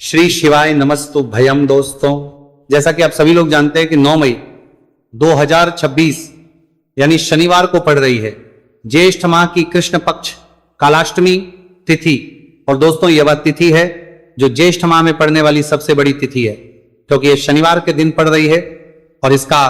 श्री शिवाय नमस्तु भयम। दोस्तों, जैसा कि आप सभी लोग जानते हैं कि 9 मई 2026 यानी शनिवार को पड़ रही है ज्येष्ठ माह की कृष्ण पक्ष कालाष्टमी तिथि। और दोस्तों, यह वह तिथि है जो ज्येष्ठ माह में पड़ने वाली सबसे बड़ी तिथि है, क्योंकि यह शनिवार के दिन पड़ रही है और इसका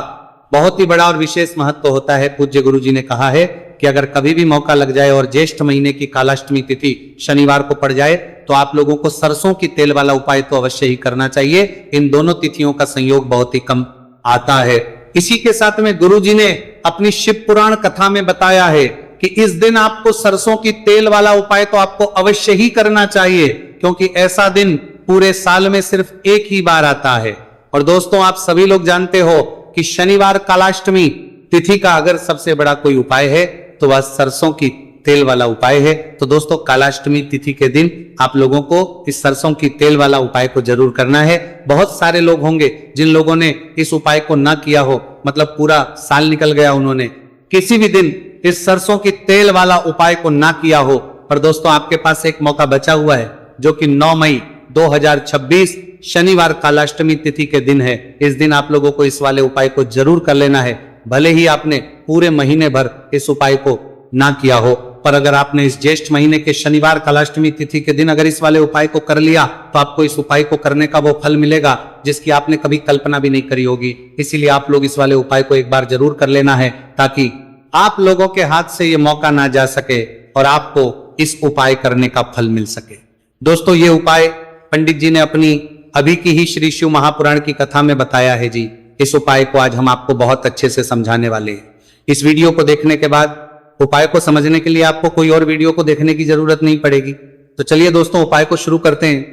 बहुत ही बड़ा और विशेष महत्व होता है। पूज्य गुरु जी ने कहा है कि अगर कभी भी मौका लग जाए और ज्येष्ठ महीने की कालाष्टमी तिथि शनिवार को पड़ जाए तो आप लोगों को सरसों की तेल वाला उपाय तो अवश्य ही करना चाहिए। इन दोनों तिथियों का संयोग बहुत ही कम आता है। इसी के साथ में गुरु जी ने अपनी शिव पुराण कथा में बताया है कि इस दिन आपको सरसों की तेल वाला उपाय तो आपको अवश्य ही करना चाहिए, क्योंकि ऐसा दिन पूरे साल में सिर्फ एक ही बार आता है। और दोस्तों, आप सभी लोग जानते हो कि शनिवार कालाष्टमी तिथि का अगर सबसे बड़ा कोई उपाय है तो वह सरसों की तेल वाला उपाय है। तो दोस्तों, कालाष्टमी तिथि के दिन आप लोगों को इस सरसों की तेल वाला उपाय को जरूर करना है। बहुत सारे लोग होंगे जिन लोगों ने इस उपाय को ना किया हो, मतलब पूरा साल निकल गया, उन्होंने किसी भी दिन इस सरसों की तेल वाला उपाय को ना किया हो। पर दोस्तों, आपके पास एक मौका बचा हुआ है, जो कि 9 मई 2026 शनिवार कालाष्टमी तिथि के दिन है। इस दिन आप लोगों को इस वाले उपाय को जरूर कर लेना है, भले ही आपने पूरे महीने भर इस उपाय को ना किया हो। पर अगर आपने इस ज्येष्ठ महीने के शनिवार कालाष्टमी तिथि के दिन अगर इस वाले उपाय को कर लिया तो आपको इस उपाय को करने का वो फल मिलेगा जिसकी आपने कभी कल्पना भी नहीं करी होगी। इसीलिए आप लोग इस वाले उपाय को एक बार जरूर कर लेना है, ताकि आप लोगों के हाथ से ये मौका ना जा सके और आपको इस उपाय करने का फल मिल सके। दोस्तों, ये उपाय पंडित जी ने अपनी अभी की ही श्री शिव महापुराण की कथा में बताया है जी। इस उपाय को आज हम आपको बहुत अच्छे से समझाने वाले हैं। इस वीडियो को देखने के बाद उपाय को समझने के लिए आपको कोई और वीडियो को देखने की जरूरत नहीं पड़ेगी। तो चलिए दोस्तों, उपाय को शुरू करते हैं।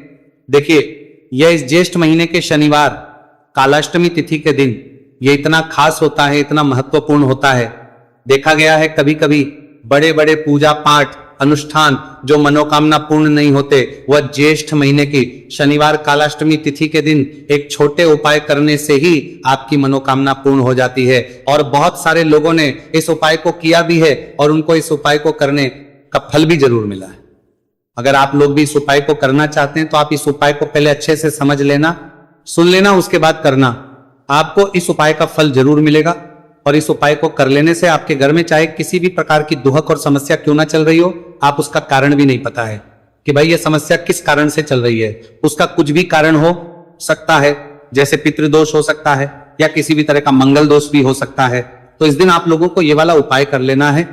देखिए, यह इस ज्येष्ठ महीने के शनिवार कालाष्टमी तिथि के दिन यह इतना खास होता है, इतना महत्वपूर्ण होता है। देखा गया है कभी कभी बड़े बड़े पूजा पाठ अनुष्ठान जो मनोकामना पूर्ण नहीं होते, वह ज्येष्ठ महीने की शनिवार कालाष्टमी तिथि के दिन एक छोटे उपाय करने से ही आपकी मनोकामना पूर्ण हो जाती है। और बहुत सारे लोगों ने इस उपाय को किया भी है और उनको इस उपाय को करने का फल भी जरूर मिला है। अगर आप लोग भी इस उपाय को करना चाहते हैं तो आप इस उपाय को पहले अच्छे से समझ लेना, सुन लेना, उसके बाद करना। आपको इस उपाय का फल जरूर मिलेगा। और इस उपाय को कर लेने से आपके घर में चाहे किसी भी प्रकार की दुहक और समस्या क्यों ना चल रही हो, आप उसका कारण भी नहीं पता है कि भाई ये समस्या किस कारण से चल रही है। उसका कुछ भी कारण हो सकता है, जैसे पितृदोष हो सकता है या किसी भी तरह का मंगल दोष भी हो सकता है। तो इस दिन आप लोगों को ये वाला उपाय कर लेना है।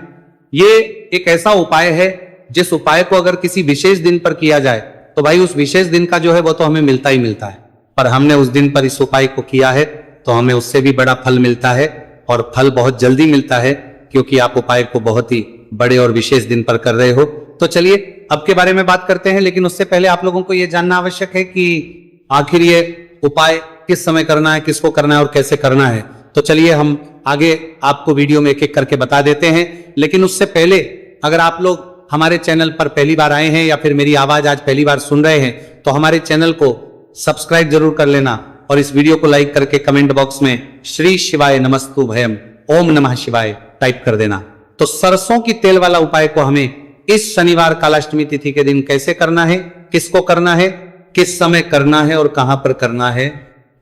ये एक ऐसा उपाय है जिस उपाय को अगर किसी विशेष दिन पर किया जाए तो भाई उस विशेष दिन का जो है वो तो हमें मिलता ही मिलता है। पर हमने उस दिन पर इस उपाय को किया है तो हमें उससे भी बड़ा फल मिलता है, और फल बहुत जल्दी मिलता है, क्योंकि आप उपाय को बहुत ही बड़े और विशेष दिन पर कर रहे हो। तो चलिए अब के बारे में बात करते हैं, लेकिन उससे पहले आप लोगों को यह जानना आवश्यक है कि आखिर ये उपाय किस समय करना है, किसको करना है और कैसे करना है। तो चलिए हम आगे आपको वीडियो में एक एक करके बता देते हैं। लेकिन उससे पहले अगर आप लोग हमारे चैनल पर पहली बार आए हैं या फिर मेरी आवाज आज पहली बार सुन रहे हैं तो हमारे चैनल को सब्सक्राइब जरूर कर लेना और इस वीडियो को लाइक करके कमेंट बॉक्स में श्री शिवाय नमस्तु भयम ओम नमः शिवाय टाइप कर देना। तो सरसों की तेल वाला उपाय को हमें इस शनिवार कालाष्टमी तिथि के दिन कैसे करना है, किसको करना है, किस समय करना है और कहां पर करना है,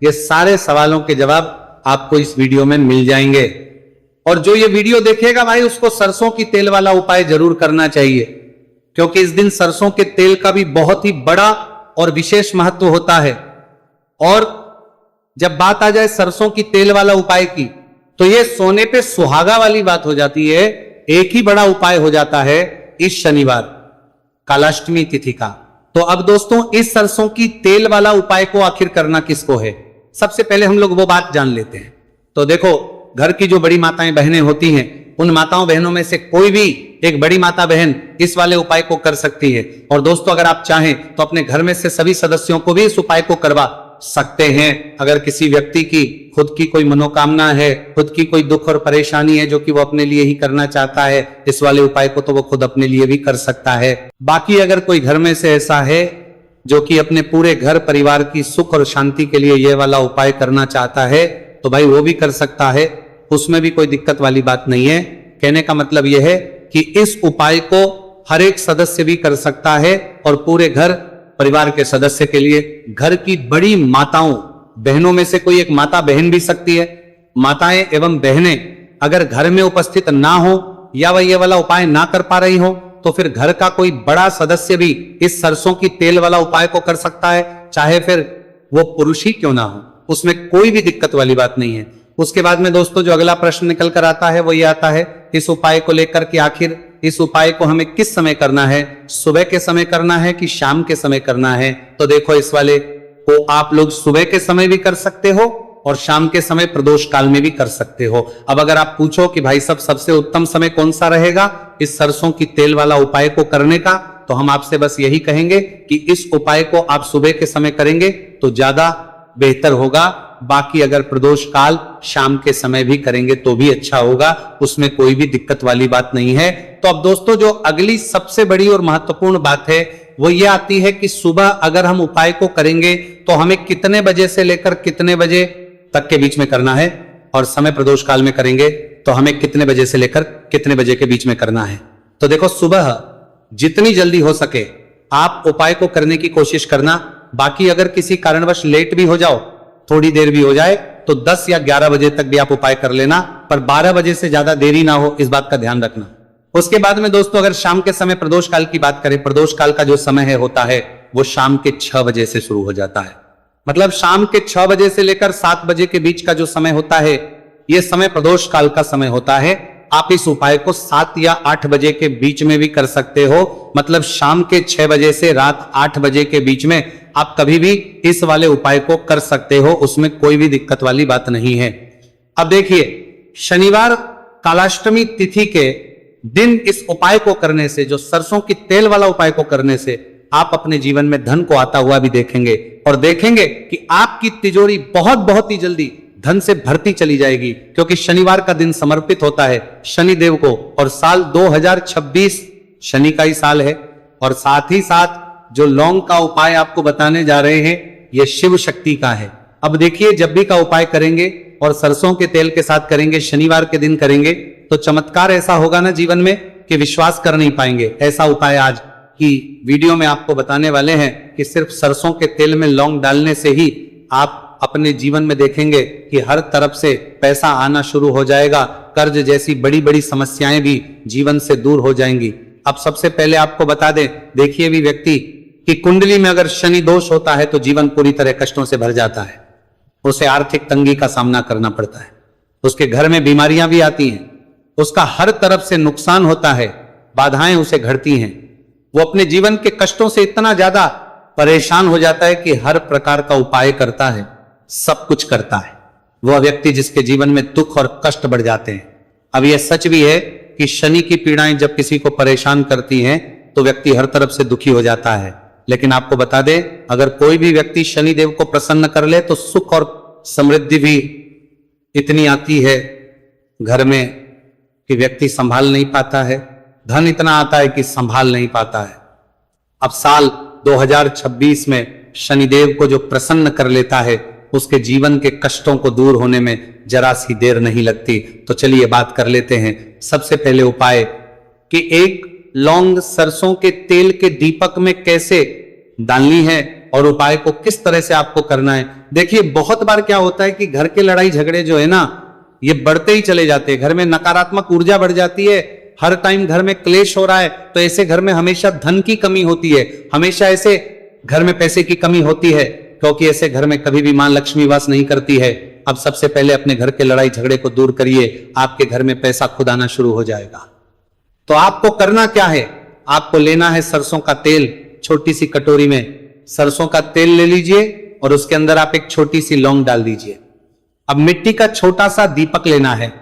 ये सारे सवालों के जवाब आपको इस वीडियो में मिल जाएंगे। और जो ये वीडियो देखेगा भाई, उसको सरसों की तेल वाला उपाय जरूर करना चाहिए, क्योंकि इस दिन सरसों के तेल का भी बहुत ही बड़ा और विशेष महत्व होता है। और जब बात आ जाए सरसों की तेल वाला उपाय की, तो यह सोने पे सुहागा वाली बात हो जाती है। एक ही बड़ा उपाय हो जाता है इस शनिवार कालाष्टमी तिथि का। तो अब दोस्तों, इस सरसों की तेल वाला उपाय को आखिर करना किसको है, सबसे पहले हम लोग वो बात जान लेते हैं। तो देखो, घर की जो बड़ी माताएं बहनें होती हैं, उन माताओं बहनों में से कोई भी एक बड़ी माता बहन इस वाले उपाय को कर सकती है। और दोस्तों, अगर आप चाहें तो अपने घर में से सभी सदस्यों को भी इस उपाय को करवा सकते हैं। अगर किसी व्यक्ति की खुद की कोई मनोकामना है, खुद की कोई दुख और परेशानी है जो कि वो अपने लिए ही करना चाहता है इस वाले उपाय को, तो वो खुद अपने लिए भी कर सकता है। बाकी अगर कोई घर में से ऐसा है जो कि अपने पूरे घर परिवार की सुख और शांति के लिए ये वाला उपाय करना चाहता है, तो भाई वो भी कर सकता है, उसमें भी कोई दिक्कत वाली बात नहीं है। कहने का मतलब यह है कि इस उपाय को हर एक सदस्य भी कर सकता है और पूरे घर परिवार के सदस्य के लिए, घर की बड़ी माताओं बहनों में से कोई एक माता बहन भी सकती है। माताएं एवं बहनें अगर घर में उपस्थित ना हो या वह ये वाला उपाय ना कर पा रही हो तो फिर घर का कोई बड़ा सदस्य भी इस सरसों की तेल वाला उपाय को कर सकता है, चाहे फिर वो पुरुष ही क्यों ना हो, उसमें कोई भी दिक्कत वाली बात नहीं है। उसके बाद में दोस्तों जो अगला प्रश्न निकल कर आता है वो ये आता है इस उपाय को लेकर कि आखिर इस उपाय को हमें किस समय करना है, सुबह के समय करना है कि शाम के समय करना है। तो देखो इस वाले को आप लोग सुबह के समय भी कर सकते हो और शाम के समय प्रदोष काल में भी कर सकते हो। अब अगर आप पूछो कि भाई साहब सबसे उत्तम समय कौन सा रहेगा इस सरसों की तेल वाला उपाय को करने का, तो हम आपसे बस यही कहेंगे कि इस उपाय को आप सुबह के समय करेंगे तो ज्यादा बेहतर होगा। बाकी अगर प्रदोष काल शाम के समय भी करेंगे तो भी अच्छा होगा, उसमें कोई भी दिक्कत वाली बात नहीं है। तो अब दोस्तों जो अगली सबसे बड़ी और महत्वपूर्ण बात है वो ये आती है कि सुबह अगर हम उपाय को करेंगे तो हमें कितने बजे से लेकर कितने बजे तक के बीच में करना है, और समय प्रदोष काल में करेंगे तो हमें कितने बजे से लेकर कितने बजे के बीच में करना है। तो देखो सुबह जितनी जल्दी हो सके आप उपाय को करने की कोशिश करना। बाकी अगर किसी कारणवश लेट भी हो जाओ, थोड़ी देर भी हो जाए, तो 10 या 11 बजे तक भी आप उपाय कर लेना, पर 12 बजे से ज्यादा देरी ना हो इस बात का ध्यान रखना। उसके बाद में दोस्तों अगर शाम के समय प्रदोष काल की बात करें, प्रदोष काल का जो समय है होता है वो शाम के 6 बजे से शुरू हो जाता है। मतलब शाम के 6 बजे से लेकर 7 बजे के बीच का जो समय होता है यह समय प्रदोष काल का समय होता है। आप इस उपाय को 7 या 8 बजे के बीच में भी कर सकते हो। मतलब शाम के 6 बजे से रात 8 बजे के बीच में आप कभी भी इस वाले उपाय को कर सकते हो, उसमें कोई भी दिक्कत वाली बात नहीं है। अब देखिए शनिवार कालाष्टमी तिथि के दिन इस उपाय को करने से, जो सरसों की तेल वाला उपाय को करने से आप अपने जीवन में धन को आता हुआ भी देखेंगे और देखेंगे कि आपकी तिजोरी बहुत बहुत ही जल्दी धन से भरती चली जाएगी, क्योंकि शनिवार का दिन समर्पित होता है शनि देव को और साल 2026 शनि का ही साल है। और साथ ही साथ जो लौंग का उपाय आपको बताने जा रहे हैं ये शिव शक्ति का है। अब देखिए जब भी का उपाय करेंगे और सरसों के तेल के साथ करेंगे, शनिवार के दिन करेंगे, तो चमत्कार ऐसा होगा ना जीवन में कि विश्वास कर नहीं पाएंगे। ऐसा उपाय आज की वीडियो में आपको बताने वाले हैं कि सिर्फ सरसों के तेल में लौंग डालने से ही आप अपने जीवन में देखेंगे कि हर तरफ से पैसा आना शुरू हो जाएगा, कर्ज जैसी बड़ी बड़ी समस्याएं भी जीवन से दूर हो जाएंगी। अब सबसे पहले आपको बता दें, देखिए भी व्यक्ति की कुंडली में अगर शनि दोष होता है तो जीवन पूरी तरह कष्टों से भर जाता है, उसे आर्थिक तंगी का सामना करना पड़ता है, उसके घर में बीमारियां भी आती हैं, उसका हर तरफ से नुकसान होता है, बाधाएं उसे घड़ती हैं, वो अपने जीवन के कष्टों से इतना ज्यादा परेशान हो जाता है कि हर प्रकार का उपाय करता है, सब कुछ करता है। वह व्यक्ति जिसके जीवन में दुख और कष्ट बढ़ जाते हैं। अब यह सच भी है कि शनि की पीड़ाएं जब किसी को परेशान करती हैं तो व्यक्ति हर तरफ से दुखी हो जाता है। लेकिन आपको बता दें, अगर कोई भी व्यक्ति शनि देव को प्रसन्न कर ले तो सुख और समृद्धि भी इतनी आती है घर में कि व्यक्ति संभाल नहीं पाता है, धन इतना आता है कि संभाल नहीं पाता है। अब साल 2026 में शनिदेव को जो प्रसन्न कर लेता है उसके जीवन के कष्टों को दूर होने में जरा सी देर नहीं लगती। तो चलिए बात कर लेते हैं। सबसे पहले उपाय कि एक लौंग सरसों के तेल के दीपक में कैसे डालनी है और उपाय को किस तरह से आपको करना है। देखिए बहुत बार क्या होता है कि घर के लड़ाई झगड़े जो है ना ये बढ़ते ही चले जाते हैं, घर में नकारात्मक ऊर्जा बढ़ जाती है, हर टाइम घर में क्लेश हो रहा है, तो ऐसे घर में हमेशा धन की कमी होती है, हमेशा ऐसे घर में पैसे की कमी होती है, क्योंकि ऐसे घर में कभी भी मां लक्ष्मी वास नहीं करती है। अब सबसे पहले अपने घर के लड़ाई झगड़े को दूर करिए, आपके घर में पैसा खुद आना शुरू हो जाएगा। तो आपको करना क्या है, आपको लेना है सरसों का तेल, छोटी सी कटोरी में सरसों का तेल ले लीजिए और उसके अंदर आप एक छोटी सी लौंग डाल दीजिए। अब मिट्टी का छोटा सा दीपक लेना है,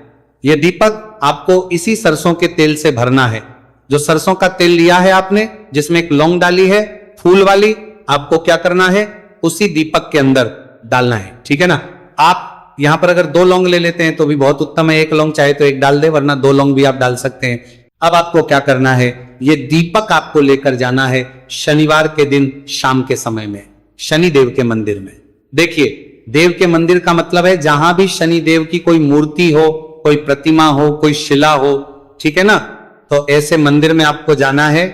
यह दीपक आपको इसी सरसों के तेल से भरना है। जो सरसों का तेल लिया है आपने, जिसमें एक लौंग डाली है फूल वाली, आपको क्या करना है उसी दीपक के अंदर डालना है, ठीक है ना। आप यहां पर अगर 2 लौंग ले लेते हैं तो भी बहुत उत्तम है, 1 लौंग चाहे तो 1 डाल दे, वरना 2 लौंग भी आप डाल सकते हैं। अब आपको क्या करना है, ये दीपक आपको लेकर जाना है शनिवार के दिन शाम के समय में शनि देव के मंदिर में। देखिए देव के मंदिर का मतलब है जहां भी शनि देव की कोई मूर्ति हो, कोई प्रतिमा हो, कोई शिला हो, ठीक है ना। तो ऐसे मंदिर में आपको जाना है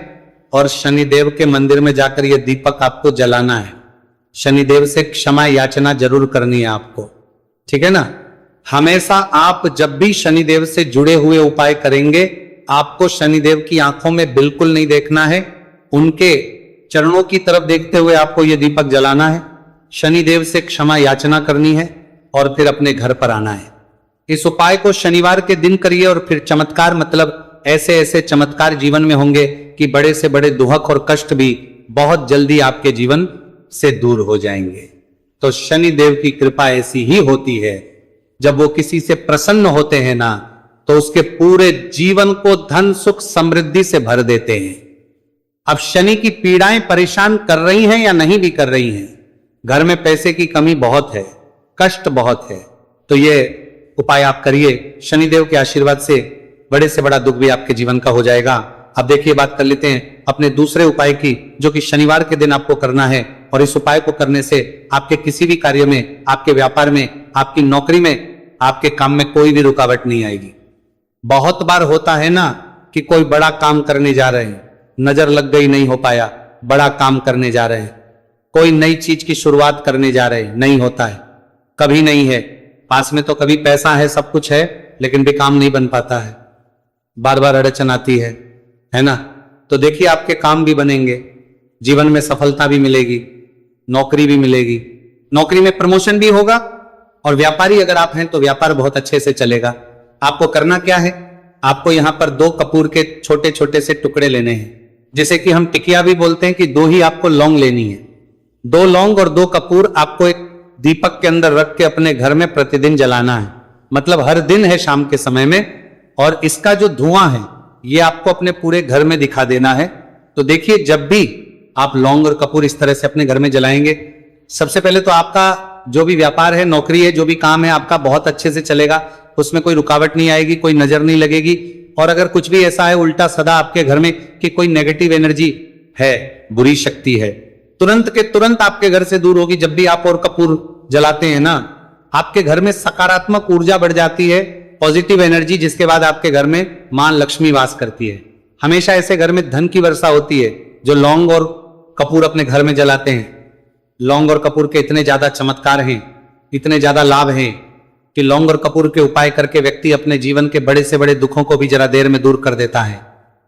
और शनिदेव के मंदिर में जाकर यह दीपक आपको जलाना है। शनिदेव से क्षमा याचना जरूर करनी है आपको, ठीक है ना। हमेशा आप जब भी शनिदेव से जुड़े हुए उपाय करेंगे, आपको शनिदेव की आंखों में बिल्कुल नहीं देखना है, उनके चरणों की तरफ देखते हुए आपको यह दीपक जलाना है, शनिदेव से क्षमा याचना करनी है और फिर अपने घर पर आना है। इस उपाय को शनिवार के दिन करिए और फिर चमत्कार, मतलब ऐसे ऐसे चमत्कार जीवन में होंगे कि बड़े से बड़े दुख और कष्ट भी बहुत जल्दी आपके जीवन से दूर हो जाएंगे। तो शनिदेव की कृपा ऐसी ही होती है, जब वो किसी से प्रसन्न होते हैं ना, तो उसके पूरे जीवन को धन सुख समृद्धि से भर देते हैं। अब शनि की पीड़ाएं परेशान कर रही हैं या नहीं भी कर रही हैं, घर में पैसे की कमी बहुत है, कष्ट बहुत है, तो ये उपाय आप करिए, शनिदेव के आशीर्वाद से बड़े से बड़ा दुख भी आपके जीवन का हो जाएगा। अब देखिए, बात कर लेते हैं अपने दूसरे उपाय की, जो कि शनिवार के दिन आपको करना है। और इस उपाय को करने से आपके किसी भी कार्य में, आपके व्यापार में, आपकी नौकरी में, आपके काम में कोई भी रुकावट नहीं आएगी। बहुत बार होता है ना कि कोई बड़ा काम करने जा रहे हैं, नजर लग गई, नहीं हो पाया, बड़ा काम करने जा रहे हैं, कोई नई चीज की शुरुआत करने जा रहे हैं, नहीं होता है, कभी नहीं है, पास में तो कभी पैसा है, सब कुछ है, लेकिन भी काम नहीं बन पाता है, बार बार अड़चन आती है ना। तो देखिए, आपके काम भी बनेंगे, जीवन में सफलता भी मिलेगी, नौकरी भी मिलेगी, नौकरी में प्रमोशन भी होगा, और व्यापारी अगर आप हैं तो व्यापार बहुत अच्छे से चलेगा। आपको करना क्या है, आपको यहां पर 2 कपूर के छोटे छोटे से टुकड़े लेने हैं, जैसे कि हम टिकिया भी बोलते हैं कि 2 ही आपको लौंग लेनी है। 2 लौंग और 2 कपूर आपको एक दीपक के अंदर रख के अपने घर में प्रतिदिन जलाना है, मतलब हर दिन है शाम के समय में, और इसका जो धुआं है ये आपको अपने पूरे घर में दिखा देना है। तो देखिए, जब भी आप लौंग और कपूर इस तरह से अपने घर में जलाएंगे, सबसे पहले तो आपका जो भी व्यापार है, नौकरी है, जो भी काम है आपका बहुत अच्छे से चलेगा, उसमें कोई रुकावट नहीं आएगी, कोई नजर नहीं लगेगी। और अगर कुछ भी ऐसा है उल्टा सदा आपके घर में कि कोई नेगेटिव एनर्जी है, बुरी शक्ति है, तुरंत के तुरंत आपके घर से दूर होगी। जब भी आप और कपूर जलाते हैं ना, आपके घर में सकारात्मक ऊर्जा बढ़ जाती है, पॉजिटिव एनर्जी, जिसके बाद आपके घर में मां लक्ष्मी वास करती है। हमेशा ऐसे घर में धन की वर्षा होती है जो लौंग और कपूर अपने घर में जलाते हैं। लौंग और कपूर के इतने ज्यादा चमत्कार हैं, इतने ज्यादा लाभ हैं कि लौंग और कपूर के उपाय करके व्यक्ति अपने जीवन के बड़े से बड़े दुखों को भी जरा देर में दूर कर देता है।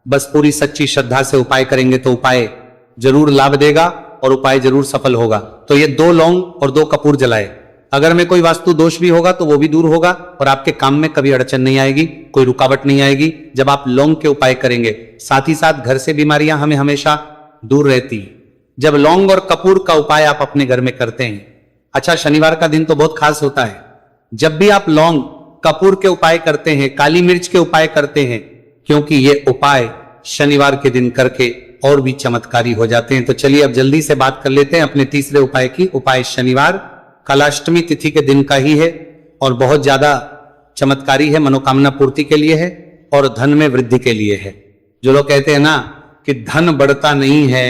बस पूरी सच्ची श्रद्धा से उपाय करेंगे तो उपाय जरूर लाभ देगा और उपाय जरूर सफल होगा। तो ये 2 लौंग और 2 कपूर जलाए। अगर में कोई वास्तु दोष भी होगा तो वो भी दूर होगा और आपके काम में कभी अड़चन नहीं आएगी, कोई रुकावट नहीं आएगी जब आप लौंग के उपाय करेंगे। साथ ही साथ घर से बीमारियां हमें हमेशा दूर रहती है जब लौंग और कपूर का उपाय आप अपने घर में करते हैं। अच्छा, शनिवार का दिन तो बहुत खास होता है। जब भी आप लौंग कपूर के उपाय करते हैं, काली मिर्च के उपाय करते हैं, क्योंकि ये उपाय शनिवार के दिन करके और भी चमत्कारी हो जाते हैं। तो चलिए अब जल्दी से बात कर लेते हैं अपने तीसरे उपाय की। उपाय शनिवार कलाष्टमी तिथि के दिन का ही है और बहुत ज्यादा चमत्कारी है, मनोकामना पूर्ति के लिए है और धन में वृद्धि के लिए है। जो लोग कहते हैं ना कि धन बढ़ता नहीं है,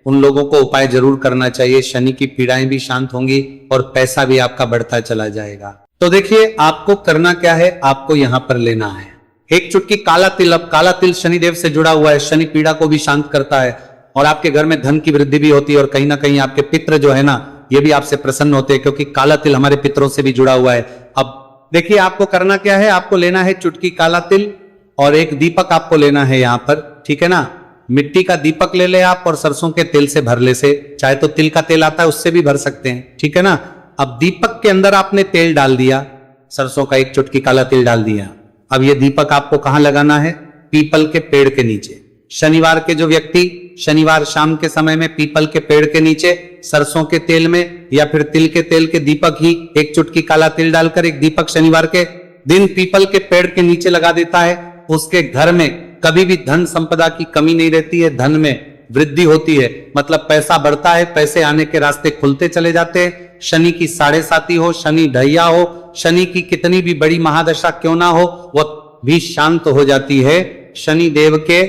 उन लोगों को उपाय जरूर करना चाहिए। शनि की पीड़ाएं भी शांत होंगी और पैसा भी आपका बढ़ता चला जाएगा। तो देखिए, आपको करना क्या है, आपको यहां पर लेना है 1 चुटकी काला तिल। अब काला तिल शनिदेव से जुड़ा हुआ है, शनि पीड़ा को भी शांत करता है और आपके घर में धन की वृद्धि भी होती है और कहीं ना कहीं आपके पितृ जो है ना, ये भी आपसे प्रसन्न होते हैं, क्योंकि काला तिल हमारे पितरों से भी जुड़ा हुआ है। अब देखिए, आपको करना क्या है, आपको लेना है चुटकी काला तिल और एक दीपक आपको लेना है यहां पर, ठीक है ना। मिट्टी का दीपक ले ले आप और सरसों के तेल से भर ले, से चाहे तो तिल का तेल आता है उससे भी भर सकते हैं, ठीक है ना। अब दीपक के अंदर आपने तेल डाल दिया, सरसों का 1 चुटकी काला तिल डाल दिया। अब ये दीपक आपको कहां लगाना है, पीपल के पेड़ के नीचे। शनिवार के जो व्यक्ति शनिवार शाम के समय में पीपल के पेड़ के नीचे सरसों के तेल में या फिर तिल के तेल के दीपक ही 1 चुटकी काला तिल डालकर एक दीपक शनिवार के दिन पीपल के पेड़ के नीचे लगा देता है, उसके घर में कभी भी धन संपदा की कमी नहीं रहती है, धन में वृद्धि होती है, मतलब पैसा बढ़ता है, पैसे आने के रास्ते खुलते चले जाते हैं। शनि की 7.5 हो, शनि ढैया हो, शनि की कितनी भी बड़ी महादशा क्यों ना हो, वह भी शांत हो जाती है। शनि देव के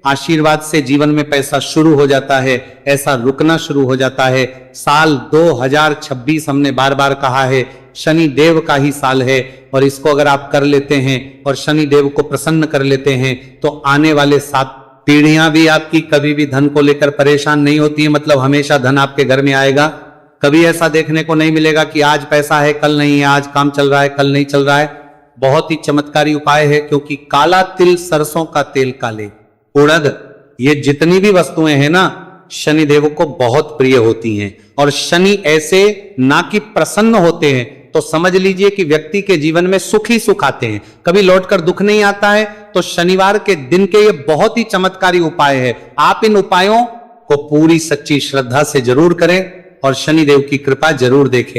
आशीर्वाद से जीवन में पैसा शुरू हो जाता है, ऐसा रुकना शुरू हो जाता है। साल 2026 हमने बार बार कहा है, शनि देव का ही साल है और इसको अगर आप कर लेते हैं और शनि देव को प्रसन्न कर लेते हैं तो आने वाले 7 पीढ़ियां भी आपकी कभी भी धन को लेकर परेशान नहीं होती है, मतलब हमेशा धन आपके घर में आएगा। कभी ऐसा देखने को नहीं मिलेगा कि आज पैसा है कल नहीं है, आज काम चल रहा है कल नहीं चल रहा है। बहुत ही चमत्कारी उपाय है, क्योंकि काला तिल, सरसों का तेल काले, उड़द, ये जितनी भी वस्तुएं हैं ना, शनिदेव को बहुत प्रिय होती हैं। और शनि ऐसे ना कि प्रसन्न होते हैं तो समझ लीजिए कि व्यक्ति के जीवन में सुख ही सुख आते हैं, कभी लौटकर दुख नहीं आता है। तो शनिवार के दिन के ये बहुत ही चमत्कारी उपाय है। आप इन उपायों को पूरी सच्ची श्रद्धा से जरूर करें और शनिदेव की कृपा जरूर देखें।